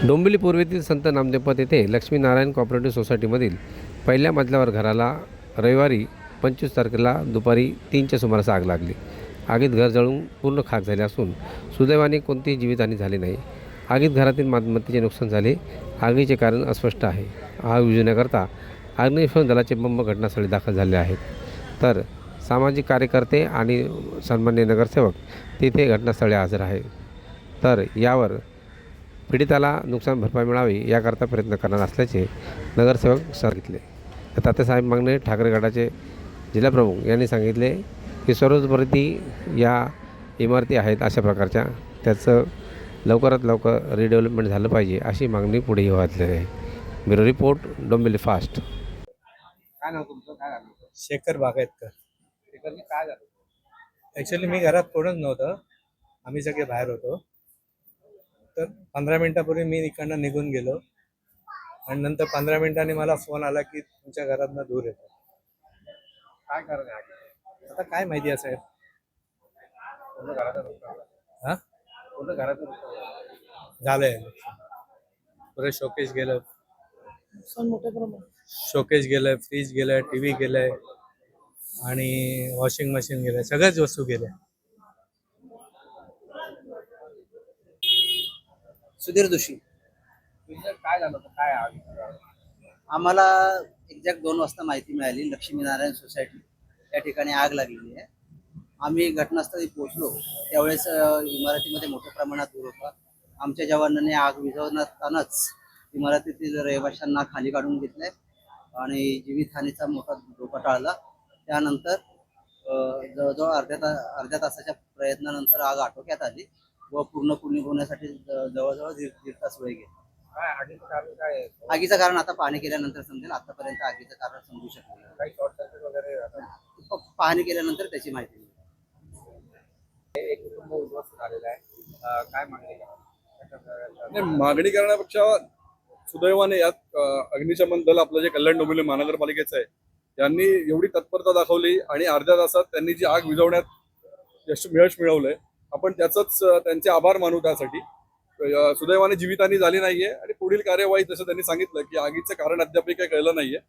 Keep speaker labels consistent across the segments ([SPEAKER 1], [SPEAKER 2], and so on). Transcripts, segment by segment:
[SPEAKER 1] डोंबिवली पूर्वेतील संत नामदेवपथ येथे लक्ष्मीनारायण कॉपरेटिव्ह सोसायटीमधील पहिल्या मजल्यावर घराला रविवारी 25 तारखेला दुपारी 3च्या सुमारास आग लागली. आगीत घर जळून पूर्ण खाक झाले असून सुदैवाने कोणतीही जीवितहानी झाली नाही. आगीत घरातील मालमत्तेचे नुकसान झाले. आगीचे कारण अस्पष्ट आहे. आग विझवण्याकरता अग्निशमन दलाचे बंब घटनास्थळी दाखल झाले आहेत, तर सामाजिक कार्यकर्ते आणि सन्माननीय नगरसेवक तिथे घटनास्थळी हजर आहेत. तर यावर पीडिताला नुकसान भरपाई मिळावी याकरता प्रयत्न करणार असल्याचे नगरसेवक सांगितले. तात्यासाहेब मांगणे ठाकरे गटाचे जिल्हाप्रमुख यांनी सांगितले की सर्वोपरी या इमारती आहेत अशा प्रकारच्या, त्याचं लवकरात लवकर रिडेव्हलपमेंट झालं पाहिजे अशी मागणी पुढेही वाढलेली आहे. Bureau report, Dombivli fast.
[SPEAKER 2] काय नाव तुमचं? काय झालं?
[SPEAKER 3] शेखर बागायतकर.
[SPEAKER 2] शेखरजी, काय झालं?
[SPEAKER 3] ॲक्च्युली मी घरात कोणच नव्हतं, आम्ही सगळे बाहेर होतो. तर 15 मिनिटापूर्वी मी इकडनं निघून गेलो आणि नंतर 15 मिनिटांनी मला फोन आला की तुमच्या घरातनं धूर येतो.
[SPEAKER 2] काय कारण आहे आगीचं?
[SPEAKER 3] आता काय माहिती आहे साहेब?
[SPEAKER 2] पूर्ण घराचं नुकसान झालं.
[SPEAKER 3] हां,
[SPEAKER 2] पूर्ण घराचं नुकसान झालं.
[SPEAKER 3] झालंय. पुरे शोकेस गेलंय, फ्रीज गेलंय, TV गेलंय आणि वॉशिंग मशीन गेलंय, सगळ्याच वस्तू गेल्या.
[SPEAKER 4] सुधीर जोशी.
[SPEAKER 2] तुझं काय झालं होतं? काय आगीचं कारण?
[SPEAKER 4] आम्हाला एक्झॅक्ट 2 वाजता माहिती मिळाली, लक्ष्मीनारायण सोसायटी या ठिकाणी आग लागलेली आहे. आम्ही घटनास्थळी पोहोचलो त्यावेळेस इमारतीमध्ये मोठ्या प्रमाणात धूर होता. आमच्या जवानांनी आग विझवतानाच इमारतीतील रहिवाशांना खाली काढून घेतले आणि जीवितहानीचा मोठा धोका टाळला. त्यानंतर जवळजवळ अर्ध्या तासाच्या प्रयत्नानंतर आग आटोक्यात आली व पूर्ण होण्यासाठी जवळजवळ दीड तास वेळ गेला.
[SPEAKER 2] काय आगीचं कारण काय आहे?
[SPEAKER 4] आगीचं कारण आता पाहणी केल्यानंतर समजेल. आतापर्यंत आगीचं कारण समजू शकलं नाही.
[SPEAKER 2] काही शॉर्ट सर्किट वगैरे झालं?
[SPEAKER 4] पाहणी केल्यानंतर त्याची माहिती मिळेल.
[SPEAKER 2] एक कुटुंब उद्ध्वस्त झालेलं आहे. काय मागणी करा?
[SPEAKER 5] नाही, मागणी करण्यापेक्षा सुदैवाने यात अग्निशमन दल आपलं जे कल्याण डोंबिवली महानगरपालिकेचं आहे त्यांनी एवढी तत्परता दाखवली आणि अर्ध्या तासात त्यांनी जी आग विझवण्यात यश मिळवलंय. आपण त्याचंच त्यांचे आभार मानू. त्यासाठी सुदैवाने जीवितहानी झाली नाहीये आणि पुढील कार्यवाही जसं त्यांनी सांगितलं की आगीचं कारण अद्याप काही कळलं नाहीये.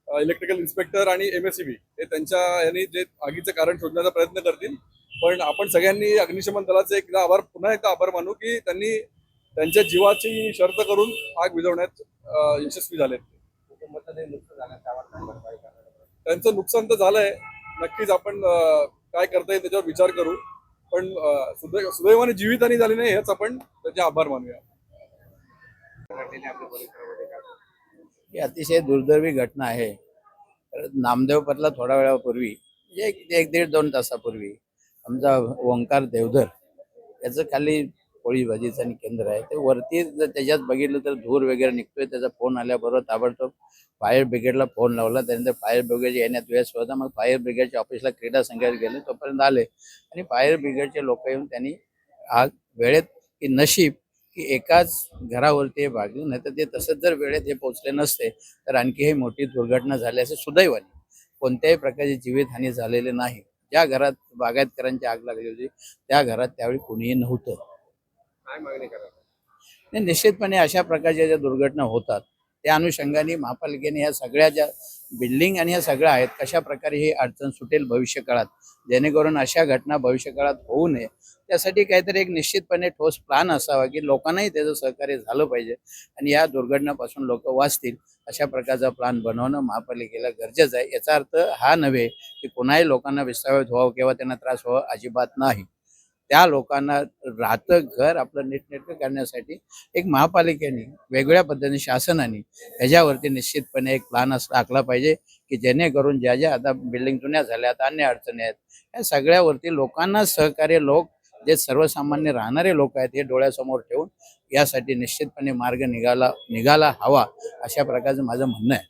[SPEAKER 5] इलेक्ट्रिकल इन्स्पेक्टर आणि MSEB हे त्यांच्या यांनी जे आगीचं कारण शोधण्याचा प्रयत्न करतील. पण आपण सगळ्यांनी अग्निशमन दलाचे पुन्हा एकदा आभार मानू की त्यांनी त्यांच्या जीवाची शर्त करून आग विझवण्यात यशस्वी झालेत.
[SPEAKER 2] कुटुंबाचं नुकसान झालं, त्यावर काय भरपाई करणार?
[SPEAKER 5] त्यांचं नुकसान तर झालंय, नक्कीच आपण काय करता येईल त्याच्यावर विचार करू. पण सुदैवाने जीवितहानी झाली नाही हेच आपण त्याचे आभार मानूया.
[SPEAKER 2] घडलेली आपल्या परिसरामध्ये काय?
[SPEAKER 6] ही अतिशय दुर्दैवी घटना आहे. नामदेवपथला थोड्या वेळापूर्वी म्हणजे एक दीड 2 तासापूर्वी आमचा ओंकार देवधर याचं खाली पोळी भाजीचं आणि केंद्र आहे, ते वरती जर त्याच्यात बघितलं तर धूर वगैरे निघतोय. त्याचा फोन आल्याबरोबर ताबडतोब फायर ब्रिगेडला फोन लावला. त्यानंतर फायर ब्रिगेड येण्यात वेळ होता. मग फायर ब्रिगेडच्या ऑफिसला क्रीडा संघात गेले, तोपर्यंत आले आणि फायर ब्रिगेडचे लोक येऊन त्यांनी आग वेळेत की नशीब की एकाच घरावरती हे भागली, नाही तर ते तसंच जर वेळेत हे पोहोचले नसते तर आणखी ही मोठी दुर्घटना झाली असं. सुदैवाने कोणत्याही प्रकारची जीवितहानी झालेली नाही. ज्या घरात बागायतकरांची आग लागली होती त्या घरात त्यावेळी कोणीही नव्हतं.
[SPEAKER 2] काय मागणी करा?
[SPEAKER 6] आणि निश्चितपणे अशा प्रकारच्या ज्या दुर्घटना होतात त्या अनुषंगाने महापालिकेने ह्या सगळ्या ज्या बिल्डिंग आणि ह्या सगळ्या आहेत कशा प्रकारे ही अडचण सुटेल भविष्य काळात, जेणेकरून अशा घटना भविष्य काळात होऊ नये त्यासाठी काहीतरी एक निश्चितपणे ठोस प्लॅन असावा की लोकांनाही त्याचं सहकार्य झालं पाहिजे आणि या दुर्घटनापासून लोक वाचतील अशा प्रकारचा प्लॅन बनवणं महापालिकेला गरजेचं आहे. याचा अर्थ हा नव्हे की कोणाही लोकांना विस्थापित व्हावं किंवा त्यांना त्रास व्हावा, अजिबात नाही. त्या लोकांना राहतं घर आपलं नीटनेटकं करण्यासाठी एक महापालिकेने वेगवेगळ्या पद्धतीने शासनाने ह्याच्यावरती निश्चितपणे एक प्लॅन आखला पाहिजे की जेणेकरून ज्या ज्या आता बिल्डिंग जुन्या झाल्यात, अन्य अडचणी आहेत, या सगळ्यावरती लोकांना सहकार्य, लोक जे सर्वसामान्य राहणारे लोक आहेत हे डोळ्यासमोर ठेवून यासाठी निश्चितपणे मार्ग निघाला हवा अशा प्रकारचं माझं म्हणणं आहे.